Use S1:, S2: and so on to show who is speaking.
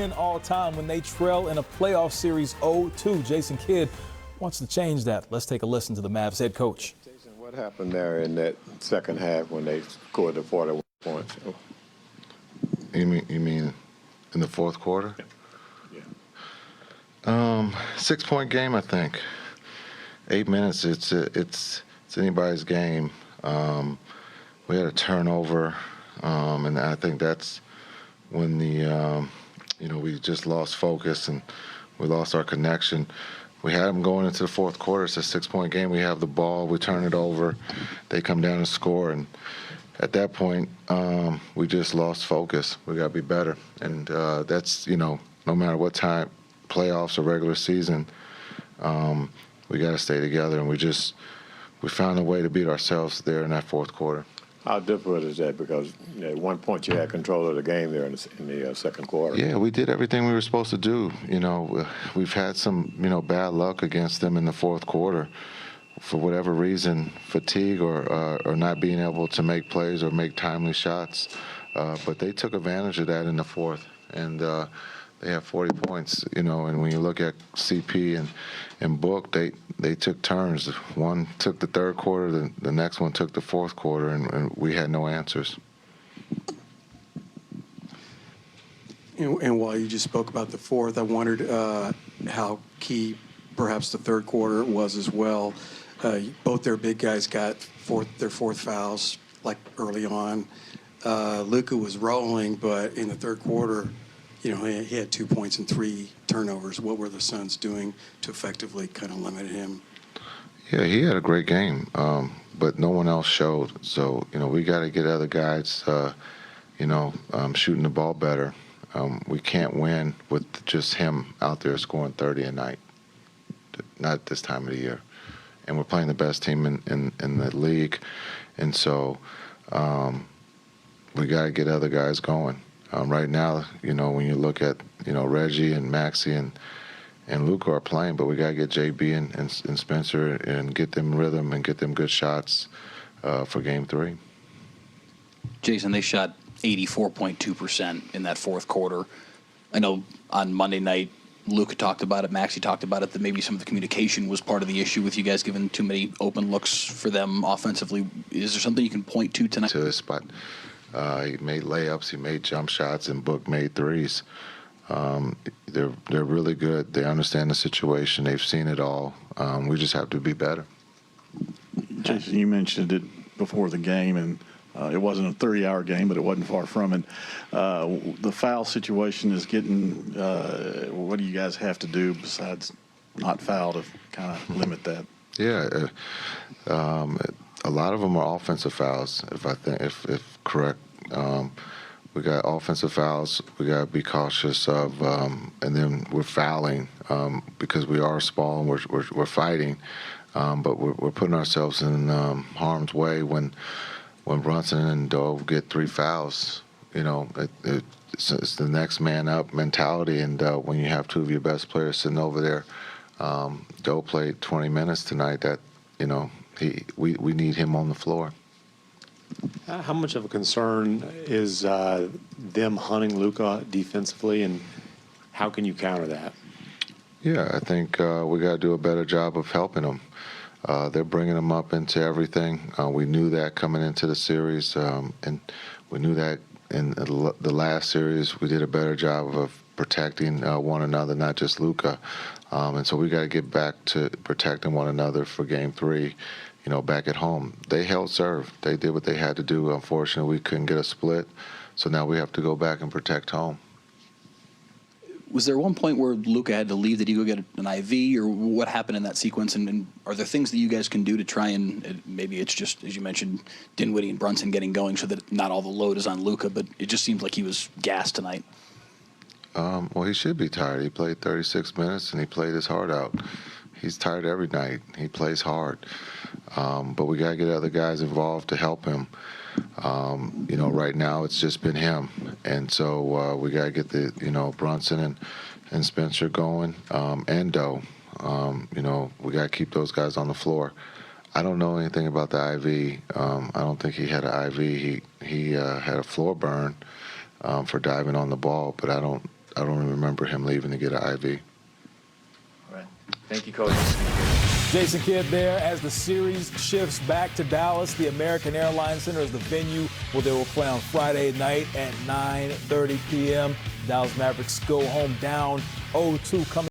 S1: win all time when they trail in a playoff series 0-2. Jason Kidd wants to change that. Let's take a listen to the Mavs head coach.
S2: Jason, what happened there in that second half when they scored the 41 points?
S3: You mean in the fourth quarter?
S2: Yeah.
S3: 6-point game, I think. 8 minutes. It's anybody's game. We had a turnover, and I think that's when we just lost focus and we lost our connection. We had them going into the fourth quarter. It's a 6-point game. We have the ball. We turn it over. They come down and score. And at that point, we just lost focus. We got to be better. And that's, no matter what time, playoffs or regular season, we got to stay together. And we found a way to beat ourselves there in that fourth quarter.
S2: How difficult is that? Because at one point you had control of the game there in the second quarter.
S3: Yeah, we did everything we were supposed to do. We've had some, bad luck against them in the fourth quarter. For whatever reason, fatigue or not being able to make plays or make timely shots. But they took advantage of that in the fourth. And they have 40 points, and when you look at CP and Book, they took turns. One took the third quarter, the next one took the fourth quarter, and we had no answers.
S4: And while you just spoke about the fourth, I wondered how key perhaps the third quarter was as well. Both their big guys got their fourth fouls like early on. Luka was rolling, but in the third quarter, he had 2 points and 3 turnovers. What were the Suns doing to effectively kind of limit him?
S3: Yeah, he had a great game, but no one else showed. So, we got to get other guys, shooting the ball better. We can't win with just him out there scoring 30 a night, not this time of the year. And we're playing the best team in the league. And so we got to get other guys going. Right now, when you look at, Reggie and Maxey and Luka are playing, but we got to get JB and Spencer and get them rhythm and get them good shots for Game 3.
S5: Jason, they shot 84.2% in that fourth quarter. I know on Monday night, Luka talked about it, Maxey talked about it, that maybe some of the communication was part of the issue with you guys giving too many open looks for them offensively. Is there something you can point to tonight?
S3: To this spot. He made layups, he made jump shots, and Book made threes. They're really good. They understand the situation. They've seen it all. We just have to be better.
S6: Jason, you mentioned it before the game, and it wasn't a 30-hour game, but it wasn't far from it. The foul situation is getting what do you guys have to do besides not foul to kind of limit that?
S3: Yeah, a lot of them are offensive fouls, if correct. We got offensive fouls we got to be cautious of, and then we're fouling because we are small and we're fighting, but we're putting ourselves in harm's way when Brunson and Doe get 3 fouls. It's the next man up mentality, and when you have 2 of your best players sitting over there, Doe played 20 minutes tonight. That we need him on the floor.
S7: How much of a concern is them hunting Luka defensively, and how can you counter that?
S3: Yeah, I think we got to do a better job of helping them. They're bringing him up into everything. We knew that coming into the series, and we knew that in the last series we did a better job of protecting one another, not just Luka. And so we got to get back to protecting one another for Game 3. Back at home. They held serve. They did what they had to do. Unfortunately, we couldn't get a split, so now we have to go back and protect home.
S5: Was there one point where Luka had to leave? Did he go get an IV, or what happened in that sequence? And are there things that you guys can do to try and maybe it's just, as you mentioned, Dinwiddie and Brunson getting going so that not all the load is on Luka, but it just seems like he was gassed tonight?
S3: Well, he should be tired. He played 36 minutes, and he played his heart out. He's tired every night. He plays hard. But we got to get other guys involved to help him. Right now it's just been him. And so we got to get the, Brunson and Spencer going, and Doe. We got to keep those guys on the floor. I don't know anything about the IV. I don't think he had an IV. He had a floor burn for diving on the ball, but I I don't remember him leaving to get an IV.
S8: All right. Thank you, Coach.
S1: Jason Kidd there as the series shifts back to Dallas. The American Airlines Center is the venue where they will play on Friday night at 9:30 p.m. Dallas Mavericks go home down 0-2 coming.